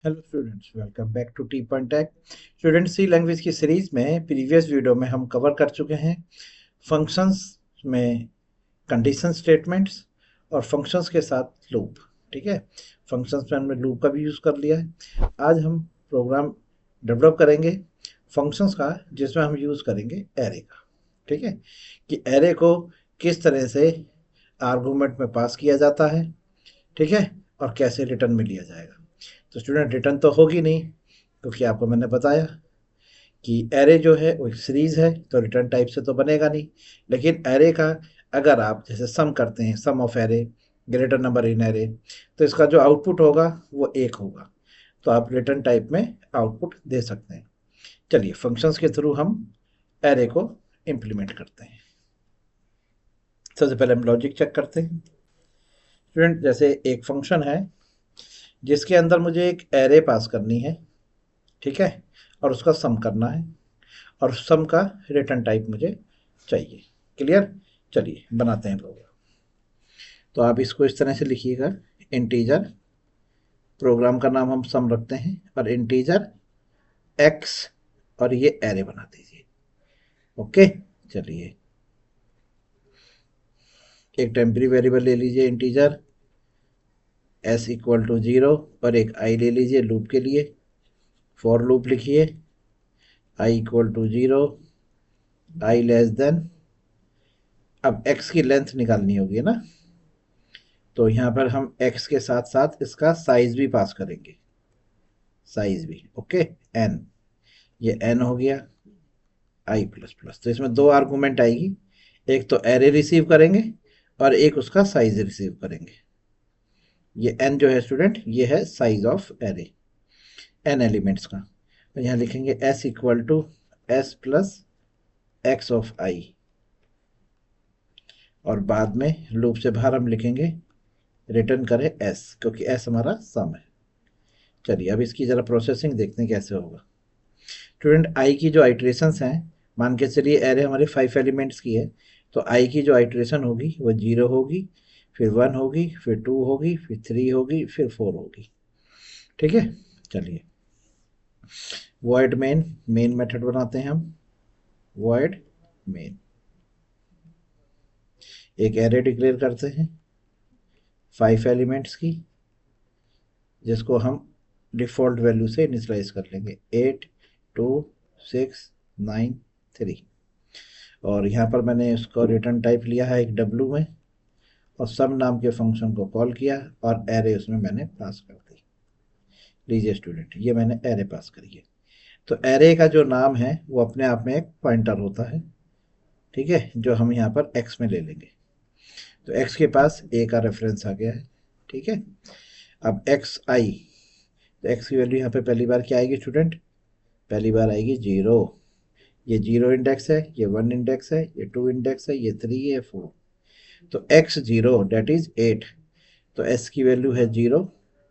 Hello students, welcome back to T point tech. Students, C language की series में previous video में हम cover कर चुके हैं फंक्शंस में कंडीशन स्टेटमेंट्स और फंक्शंस के साथ लूप। ठीक है, फंक्शंस में हमने लूप का भी यूज़ कर लिया है। आज हम प्रोग्राम डेवलप करेंगे फंक्शंस का, जिसमें हम यूज़ करेंगे एरे का। ठीक है, कि एरे को किस तरह से आर्गूमेंट में पास किया जाता है, ठीक है, और कैसे रिटर्न में लिया जाएगा। तो स्टूडेंट, रिटर्न तो होगी नहीं, क्योंकि आपको मैंने बताया कि एरे जो है वो एक सीरीज है, तो रिटर्न टाइप से तो बनेगा नहीं। लेकिन एरे का अगर आप जैसे सम करते हैं, sum of array greater number in array, तो इसका जो आउटपुट होगा वो एक होगा, तो आप रिटर्न टाइप में आउटपुट दे सकते हैं। चलिए, फंक्शंस के थ्रू हम एरे को इम्प्लीमेंट करते हैं। सबसे पहले हम लॉजिक चेक करते हैं। स्टूडेंट, जैसे एक फंक्शन है जिसके अंदर मुझे एक एरे पास करनी है, ठीक है, और उसका सम करना है, और सम का रिटर्न टाइप मुझे चाहिए। क्लियर? चलिए बनाते हैं प्रोग्राम। तो आप इसको इस तरह से लिखिएगा, इंटीजर, प्रोग्राम का नाम हम सम रखते हैं, और इंटीजर एक्स, और ये एरे बना दीजिए। ओके, चलिए एक टेम्परी वेरिएबल ले लीजिए इंटीजर एस इक्वल टू 0, और एक आई ले लीजिए लूप के लिए। फॉर लूप लिखिए, i equal to 0, i less than, अब x की लेंथ निकालनी होगी ना, तो यहाँ पर हम x के साथ साथ इसका साइज भी पास करेंगे, साइज भी। ओके, n, ये n हो गया, i प्लस प्लस। तो इसमें दो आर्गूमेंट आएगी, एक तो एरे रिसीव करेंगे और एक उसका साइज रिसीव करेंगे। ये n जो है स्टूडेंट, ये है size of array, n elements का। तो यहाँ लिखेंगे s equal to s plus x of i, और बाद में लूप से बाहर हम लिखेंगे रिटर्न करें s, क्योंकि s हमारा सम है। चलिए अब इसकी ज़रा प्रोसेसिंग देखते हैं कैसे होगा। स्टूडेंट, आई की जो आइट्रेशंस हैं, मान के चलिए एरे हमारे 5 एलिमेंट्स की है, तो आई की जो आइट्रेशन होगी वो 0 होगी, फिर 1 होगी, फिर 2 होगी, फिर 3 होगी, फिर 4 होगी। ठीक है, चलिए वॉइड मेन, मेन मेथड बनाते हैं हम, वॉइड मेन। एक एरे डिक्लेयर करते हैं 5 एलिमेंट्स की, जिसको हम डिफ़ॉल्ट वैल्यू से इनिशलाइज कर लेंगे 8 2 6 9 3, और यहाँ पर मैंने इसको रिटर्न टाइप लिया है एक डब्लू में, और सब नाम के फंक्शन को कॉल किया, और एरे उसमें मैंने पास कर दी। लीजिए स्टूडेंट, ये मैंने एरे पास करी है। तो एरे का जो नाम है वो अपने आप में एक पॉइंटर होता है, ठीक है, जो हम यहाँ पर एक्स में ले लेंगे। तो एक्स के पास ए का रेफरेंस आ गया है, ठीक है। अब एक्स आई, तो एक्स की वैल्यू यहाँ पे पहली बार क्या आएगी स्टूडेंट? पहली बार आएगी 0। ये 0 इंडेक्स है, ये 1 इंडेक्स है, ये 2 इंडेक्स है, ये 3 है, 4। तो x0 डेट इज 8, तो s की वैल्यू है 0,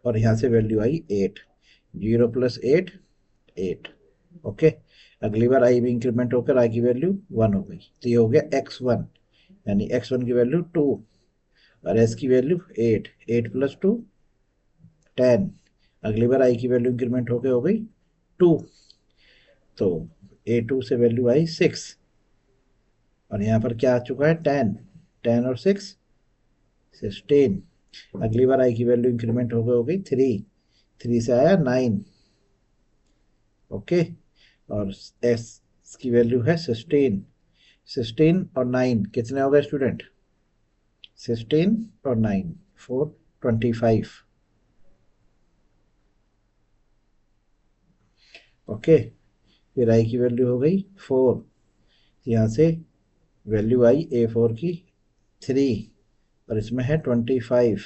और यहाँ से वैल्यू आई 8, 0 प्लस 8 8। ओके, अगली बार आई भी इंक्रीमेंट होकर आई की वैल्यू 1 हो गई, तो ये हो गया x1, यानी x1 की वैल्यू 2, और s की वैल्यू 8, 8 प्लस 2 10। अगली बार आई की वैल्यू इंक्रीमेंट होकर हो गई 2, तो a2 से वैल्यू आई 6, और यहाँ पर क्या आ चुका है 10, 10 और 6 16। अगली बार आई की वैल्यू इंक्रीमेंट हो गई 3, 3 से आया 9। ओके, और एस की वैल्यू है 16, 16 और 9 कितने हो गए स्टूडेंट? 16 और 9 4 25। ओके, फिर आई की वैल्यू हो गई 4, यहाँ से वैल्यू आई A4 की 3, और इसमें है 25,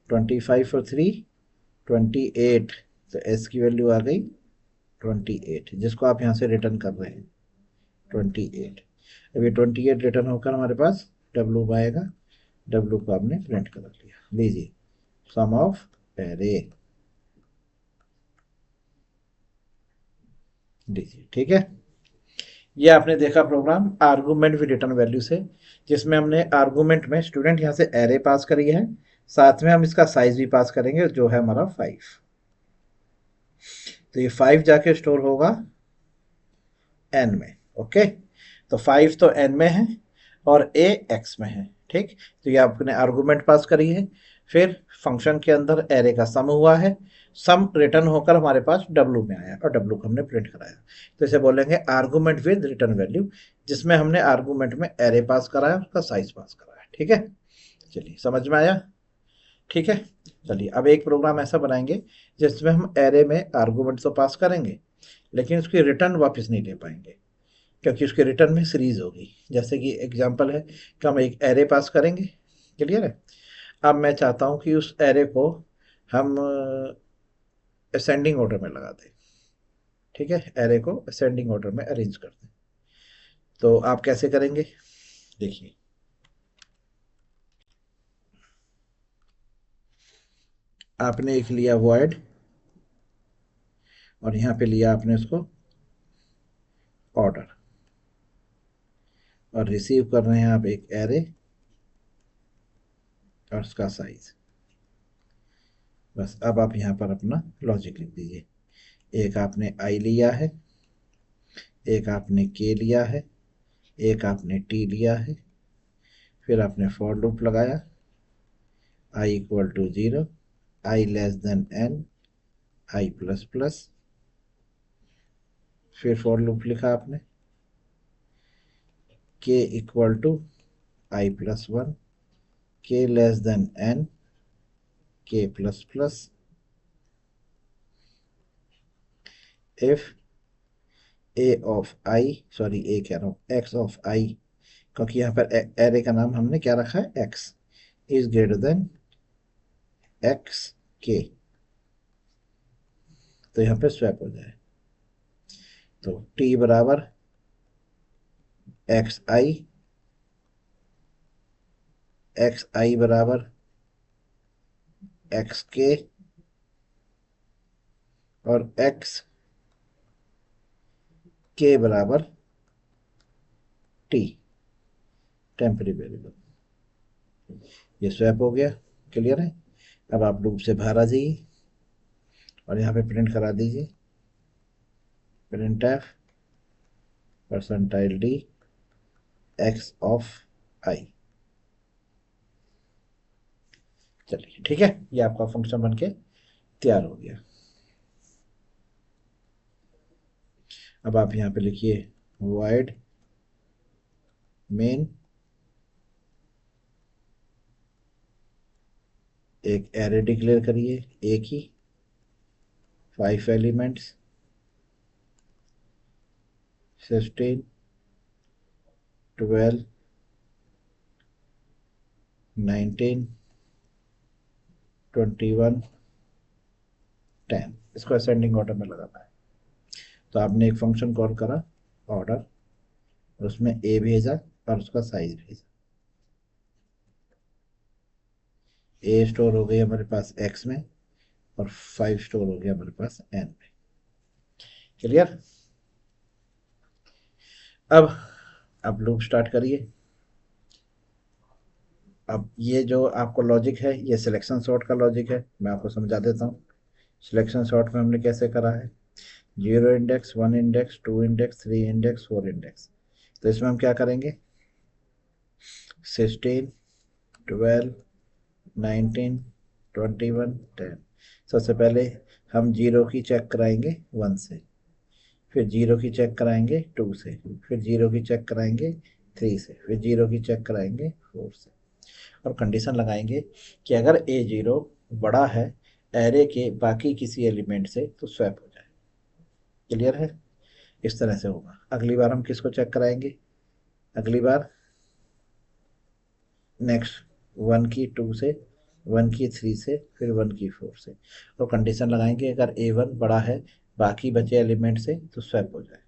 25 और 3 28, तो एस की वैल्यू आ गई 28, जिसको आप यहाँ से रिटर्न कर रहे हैं 28। अब ये 28 रिटर्न होकर हमारे पास डब्लू आएगा, डब्लू को आपने प्रिंट कर लिया। लीजिए सम ऑफ एरे, लीजिए, ठीक है। ये आपने देखा program argument with return value से, जिसमें हमने आर्गूमेंट में स्टूडेंट यहाँ से एरे पास करी है, साथ में हम इसका साइज भी पास करेंगे जो है हमारा 5। तो ये 5 जाके स्टोर होगा n में। ओके, तो 5 तो n में है और a x में है। ठीक, तो ये आपने आर्गुमेंट पास करी है, फिर फंक्शन के अंदर एरे का सम हुआ है, सम रिटर्न होकर हमारे पास w में आया और w को हमने प्रिंट कराया। तो इसे बोलेंगे आर्गुमेंट विद रिटर्न वैल्यू, जिसमें हमने आर्गुमेंट में एरे पास कराया, उसका साइज पास कराया। ठीक है, चलिए समझ में आया। ठीक है, चलिए अब एक प्रोग्राम ऐसा बनाएंगे जिसमें हम एरे में आर्गुमेंट तो पास करेंगे लेकिन उसकी रिटर्न वापस नहीं ले पाएंगे, क्योंकि उसके रिटर्न में सीरीज होगी। जैसे कि एग्जांपल है कि हम एक एरे पास करेंगे, क्लियर है। अब मैं चाहता हूं कि उस एरे को हम असेंडिंग ऑर्डर में लगा दें। ठीक है, एरे को असेंडिंग ऑर्डर में अरेंज कर दें। तो आप कैसे करेंगे, देखिए। आपने एक लिया वॉइड और यहाँ पे लिया आपने उसको ऑर्डर, और रिसीव कर रहे हैं आप एक एरे और उसका साइज। बस अब आप यहाँ पर अपना लॉजिक लिख दीजिए। एक आपने आई लिया है, एक आपने के लिया है, एक आपने टी लिया है, फिर आपने फॉर लूप लगाया i equal to 0, i less than n, i plus plus, फिर फॉर लूप लिखा आपने k equal to i plus 1, k less than n, k plus plus, if a of i, sorry a कह रहा हूँ, x of आई, क्योंकि यहाँ पर array का नाम हमने क्या रखा है, x, is greater than x k, तो यहाँ पे स्वैप हो जाए। तो टी बराबर एक्स आई बराबर एक्स के और एक्स के बराबर टी, टेम्परेरी वेरिएबल। ये स्वैप हो गया, क्लियर है। अब आप लूप से बाहर आ जाइए और यहाँ पे प्रिंट करा दीजिए, print f percentile d x of i. चलिए ठीक है, ये आपका फंक्शन बनके तैयार हो गया। अब आप यहाँ पे लिखिए void मेन, एक एरे डिक्लेयर करिए, एक ही 5 एलिमेंट्स 16 12 19 21 10, इसको असेंडिंग ऑर्डर में लगाना है। तो आपने एक फंक्शन कॉल करा ऑर्डर, और उसमें ए भेजा और उसका साइज भेजा। ए स्टोर हो गई हमारे पास एक्स में और 5 स्टोर हो गया हमारे पास एन में। क्लियर। अब लूप स्टार्ट करिए। अब ये जो आपको लॉजिक है ये सिलेक्शन सॉर्ट का लॉजिक है, मैं आपको समझा देता हूँ। सिलेक्शन सॉर्ट में हमने कैसे करा है, 0 index, 1 index, 2 index, 3 index, 4 index. तो इसमें हम क्या करेंगे, 16 12 19 21 10। सबसे पहले हम 0 की चेक कराएंगे 1 से, फिर 0 की चेक कराएंगे 2 से, फिर 0 की चेक कराएंगे 3 से, फिर 0 की चेक कराएंगे 4 से, और कंडीशन लगाएंगे कि अगर A0 बड़ा है एरे के बाकी किसी एलिमेंट से तो स्वैप हो जाए। क्लियर है, इस तरह से होगा। अगली बार हम किसको चेक कराएंगे, अगली बार नेक्स्ट 1 की 2 से, 1 की 3 से, फिर 1 की 4 से, और कंडीशन लगाएंगे अगर A1 बड़ा है बाकी बचे एलिमेंट से तो स्वैप हो जाए।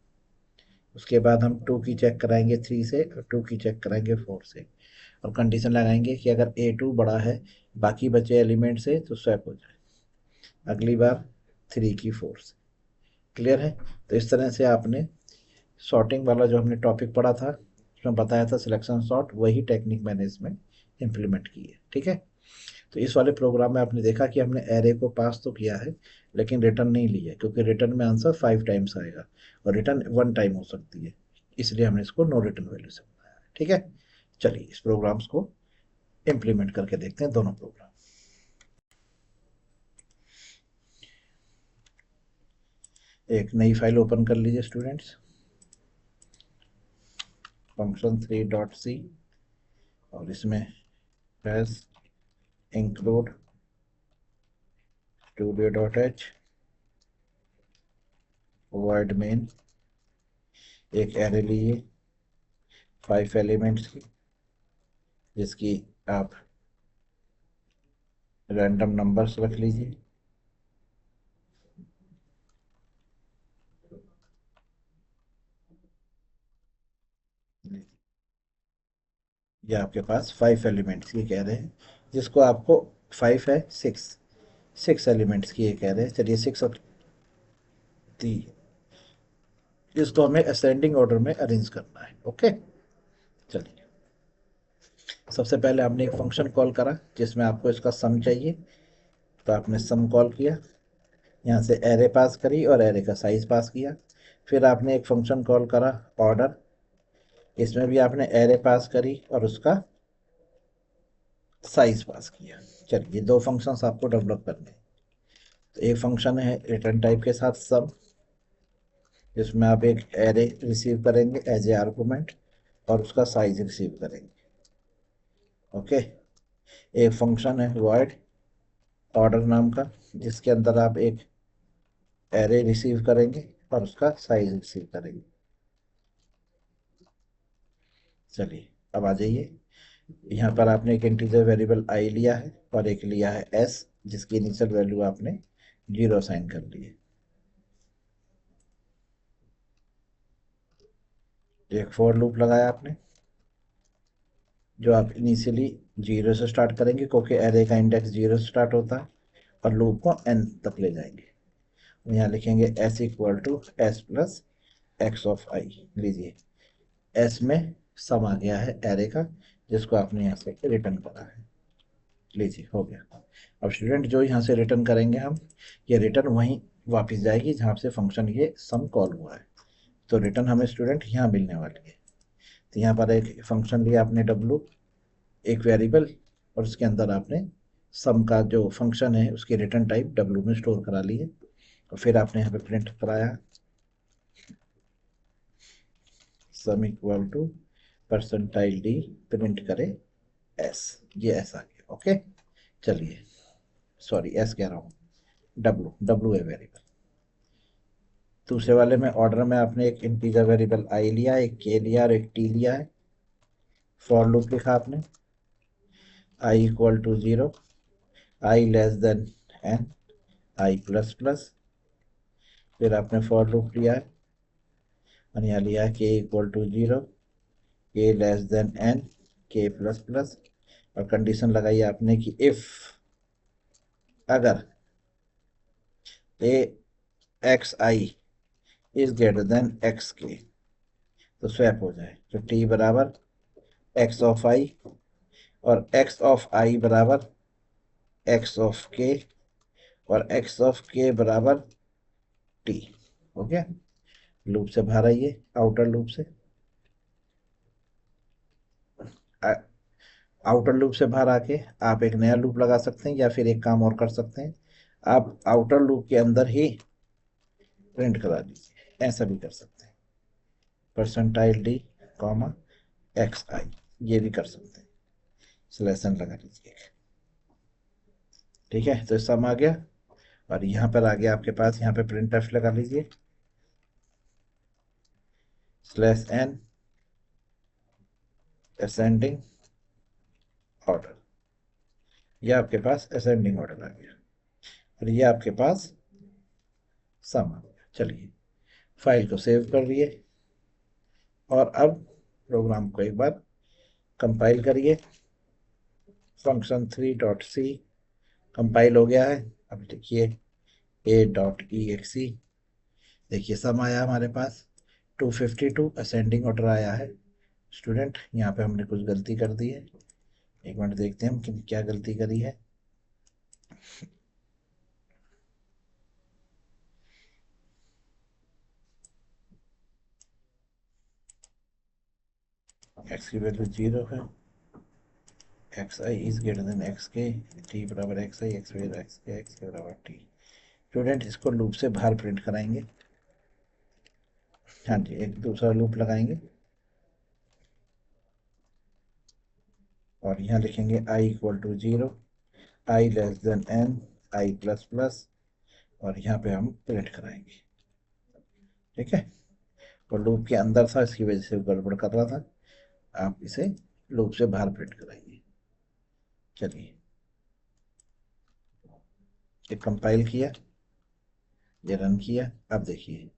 उसके बाद हम 2 की चेक कराएंगे 3 से और 2 की चेक कराएंगे 4 से, और कंडीशन लगाएंगे कि अगर A2 बड़ा है बाकी बचे एलिमेंट से तो स्वैप हो जाए। अगली बार 3 की 4 से। क्लियर है। तो इस तरह से आपने सॉर्टिंग वाला जो हमने टॉपिक पढ़ा था उसमें बताया था सिलेक्शन सॉर्ट, वही टेक्निक मैंने इसमें इम्प्लीमेंट की है। ठीक है, तो इस वाले प्रोग्राम में आपने देखा कि हमने एरे को पास तो किया है लेकिन रिटर्न नहीं लिया, क्योंकि रिटर्न में आंसर 5 टाइम्स आएगा और रिटर्न 1 टाइम हो सकती है, इसलिए हमने इसको नो रिटर्न वैल्यू से बनाया। ठीक है, चलिए इस प्रोग्राम्स को इम्प्लीमेंट करके देखते हैं, दोनों प्रोग्राम। एक नई फाइल ओपन कर लीजिए स्टूडेंट्स, function3.c, और इसमें has include studio.h void main, एक एरे लीजिए 5 एलिमेंट्स की, जिसकी आप रैंडम नंबर्स रख लीजिए। ये आपके पास 5 एलिमेंट्स की कह रहे हैं, जिसको आपको 5 है 6 एलिमेंट्स की एक कह रहे हैं। चलिए 6 और 3, जिसको हमें असेंडिंग ऑर्डर में अरेंज करना है। ओके, चलिए सबसे पहले आपने एक फंक्शन कॉल करा जिसमें आपको इसका सम चाहिए, तो आपने सम कॉल किया, यहाँ से एरे पास करी और एरे का साइज पास किया। फिर आपने एक फंक्शन कॉल करा ऑर्डर, इसमें भी आपने एरे पास करी और उसका साइज पास किया। चलिए दो फंक्शंस आपको डेवलप करने हैं। तो एक फंक्शन है रिटर्न टाइप के साथ सम, जिसमें आप एक एरे रिसीव करेंगे एज ए आर्गूमेंट और उसका साइज रिसीव करेंगे। ओके, एक फंक्शन है वॉइड ऑर्डर नाम का, जिसके अंदर आप एक एरे रिसीव करेंगे और उसका साइज रिसीव करेंगे। चलिए अब आ जाइए, यहाँ पर आपने एक इंटीजर वेरिएबल आई लिया है और एक लिया है एस, जिसकी इनिशियल वैल्यू आपने 0 असाइन कर ली है। एक फॉर लूप लगाया आपने, जो आप इनिशियली 0 से स्टार्ट करेंगे, क्योंकि एरे का इंडेक्स 0 से स्टार्ट होता है, और लूप को n तक ले जाएंगे। यहाँ लिखेंगे s equal to s plus x of i. लीजिए s में सम आ गया है एरे का, जिसको आपने यहाँ से रिटर्न करा है। लीजिए हो गया। अब स्टूडेंट जो यहाँ से रिटर्न करेंगे हम, ये रिटर्न वहीं वापस जाएगी जहाँ से फंक्शन ये सम कॉल हुआ है। तो रिटर्न हमें स्टूडेंट यहाँ मिलने वाली है। तो यहाँ पर एक फंक्शन लिया आपने w, एक वेरिएबल, और उसके अंदर आपने सम का जो फंक्शन है उसकी रिटर्न टाइप w में स्टोर करा ली है। और फिर आपने यहाँ पे प्रिंट कराया sum equal to percentile d, print करे s, ये ऐसा गया। ओके, चलिए सॉरी एस कह रहा हूँ, डब्लू है वेरिएबल। दूसरे वाले में ऑर्डर में आपने एक इंटीजर वेरिएबल आई लिया, एक के लिया और एक टी लिया है। फॉर लूप लिखा आपने i equal to 0, i less than n, i plus plus. फिर आपने फॉर लूप लिया है और यहाँ लिया है के equal to 0, k less than n, k plus plus, और कंडीशन लगाई आपने कि इफ अगर a x i is greater than x k, तो स्वैप हो जाए। तो टी बराबर एक्स ऑफ आई और एक्स ऑफ आई बराबर एक्स ऑफ के और एक्स ऑफ के बराबर टी। हो गया, लूप से बाहर आइए, आउटर लूप से। आउटर लूप से बाहर आके आप एक नया लूप लगा सकते हैं, या फिर एक काम और कर सकते हैं, आप आउटर लूप के अंदर ही प्रिंट करा दीजिए, ऐसा भी कर सकते हैं। परसेंटाइल डी कॉमा एक्स आई, ये भी कर सकते हैं, स्लेशन लगा लीजिए। ठीक है, तो सम आ गया, और यहाँ पर आ गया आपके पास, यहाँ पे प्रिंट एफ लगा लीजिए स्लैश एन असेंडिंग ऑर्डर, ये आपके पास असेंडिंग ऑर्डर आ गया, और ये आपके पास सम आ गया। चलिए फाइल को सेव कर लिए, और अब प्रोग्राम को एक बार कंपाइल करिए। function3.c कंपाइल हो गया है। अब देखिए a.exe, देखिए सम आया हमारे पास 252, असेंडिंग ऑर्डर आया है। स्टूडेंट यहाँ पे हमने कुछ गलती कर दी है, एक मिनट देखते हैं हम कि क्या गलती करी है। एक्स की वैल्यू 0 है, x i is greater than x के, टी बराबर एक्स आई, एक्स बराबर एक्स के बराबर टी। स्टूडेंट इसको लूप से बाहर प्रिंट कराएंगे। हाँ जी, एक दूसरा लूप लगाएंगे और यहाँ लिखेंगे i equal to 0, i less than n, i plus plus, और यहाँ पे हम प्रिंट कराएंगे। ठीक है, और लूप के अंदर था, इसकी वजह से गड़बड़ कर रहा था। आप इसे लूप से बाहर प्रिंट कराएंगे। चलिए, ये कंपाइल किया, ये रन किया। अब देखिए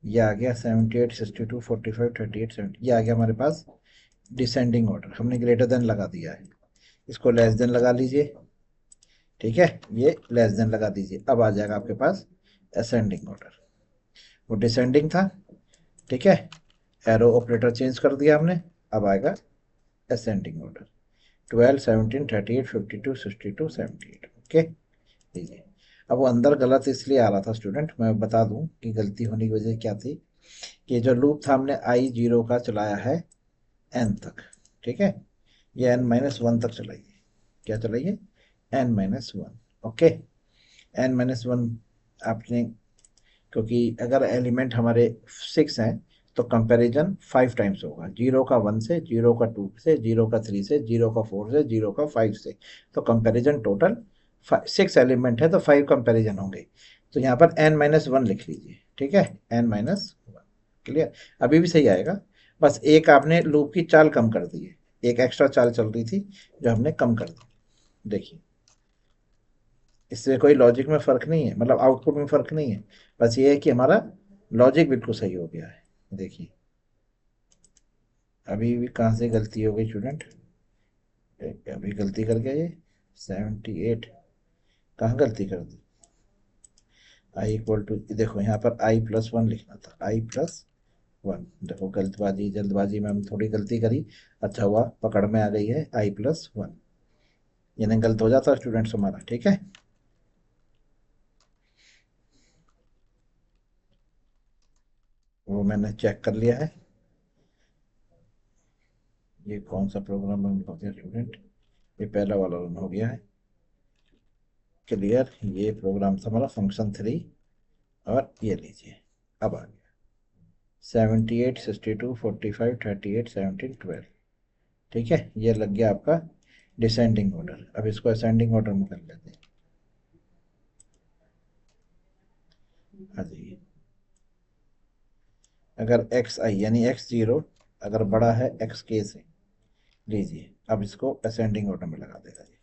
ये आ गया 78, 62, 45, 38, 70, ये आ गया हमारे पास डिसेंडिंग ऑर्डर। हमने ग्रेटर देन लगा दिया है, इसको लेस देन लगा लीजिए। ठीक है, ये लेस देन लगा दीजिए। अब आ जाएगा आपके पास असेंडिंग ऑर्डर। वो डिसेंडिंग था, ठीक है, एरो ऑपरेटर चेंज कर दिया हमने। अब आएगा असेंडिंग ऑर्डर, 12, 17, 38, 52, 62, 78। ओके, लीजिए। अब वो अंदर गलत इसलिए आ रहा था स्टूडेंट, मैं बता दूं कि गलती होने की वजह क्या थी। कि जो लूप था हमने आई 0 का चलाया है एन तक, ठीक है, ये n-1 तक चलाइए। क्या चलाइए? n-1। ओके, n-1 आपने, क्योंकि अगर एलिमेंट हमारे 6 हैं तो कंपैरिजन 5 टाइम्स होगा, 0 का 1 से, 0 का 2 से, 0 का 3 से, 0 का 4 से, 0 का 5 से, तो कंपैरिजन टोटल 6 एलिमेंट है तो 5 कंपैरिजन होंगे। तो यहाँ पर n-1 लिख लीजिए। ठीक है, n-1। क्लियर? अभी भी सही आएगा, बस एक आपने लूप की चाल कम कर दी है, एक एक्स्ट्रा चाल चल रही थी जो हमने कम कर दी। देखिए, इससे कोई लॉजिक में फ़र्क नहीं है, मतलब आउटपुट में फ़र्क नहीं है, बस ये है कि हमारा लॉजिक बिल्कुल सही हो गया है। देखिए, अभी भी कहाँ से गलती हो गई स्टूडेंट? अभी गलती कर गया ये 78, कहाँ गलती कर दी? आई इक्वल टू, देखो यहाँ पर i+1 लिखना था, i+1। देखो गलतबाजी, जल्दबाजी में हम थोड़ी गलती करी, अच्छा हुआ पकड़ में आ गई है i+1, यानी गलत हो जाता स्टूडेंट्स हमारा। ठीक है, वो मैंने चेक कर लिया है। ये कौन सा प्रोग्राम रन हो गया स्टूडेंट? ये पहला वाला रन हो गया है। क्लियर? ये प्रोग्राम था हमारा फंक्शन 3, और ये लीजिए अब आ गया 78, 62, 45, 38, 17, 12। ठीक है, ये लग गया आपका डिसेंडिंग ऑर्डर। अब इसको असेंडिंग ऑर्डर में कर लेते हैं। हाँ जी, अगर एक्स आई यानी x0 अगर बड़ा है एक्स के से, लीजिए अब इसको असेंडिंग ऑर्डर में लगा देगा। ये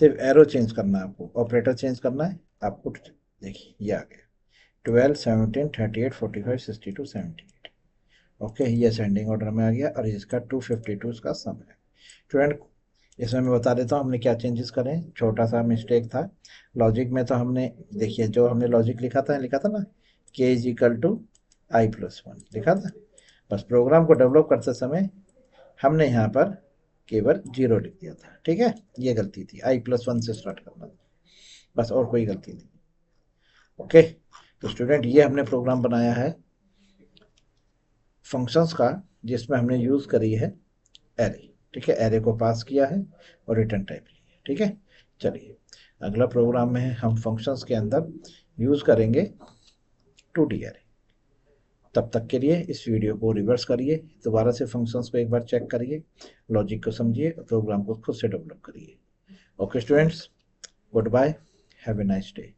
सिर्फ एरो चेंज करना है आपको, ऑपरेटर चेंज करना है आपको। देखिए ये आ गया 12, 17, 38, 45, 62, 78। ओके, ये असेंडिंग ऑर्डर में आ गया और इसका 252 इसका सम है। स्टूडेंट, इसमें मैं बता देता हूँ हमने क्या चेंजेस करें। छोटा सा मिस्टेक था लॉजिक में, तो हमने देखिए जो हमने लॉजिक लिखा था ना, k is equal to i+1 लिखा था। बस प्रोग्राम को डेवलप करते समय हमने यहाँ पर केवल 0 लिख दिया था। ठीक है, ये गलती थी, i+1 से स्टार्ट करना था, बस, और कोई गलती नहीं। ओके, तो स्टूडेंट ये हमने प्रोग्राम बनाया है फंक्शंस का, जिसमें हमने यूज़ करी है एरे। ठीक है, एरे को पास किया है और रिटर्न टाइप लिया है। ठीक है, चलिए अगला प्रोग्राम में हम फंक्शंस के अंदर यूज़ करेंगे 2D एरे। तब तक के लिए इस वीडियो को रिवर्स करिए, दोबारा से फंक्शंस को एक बार चेक करिए, लॉजिक को समझिए और प्रोग्राम को खुद से डेवलप करिए। Okay students, goodbye, have a nice day.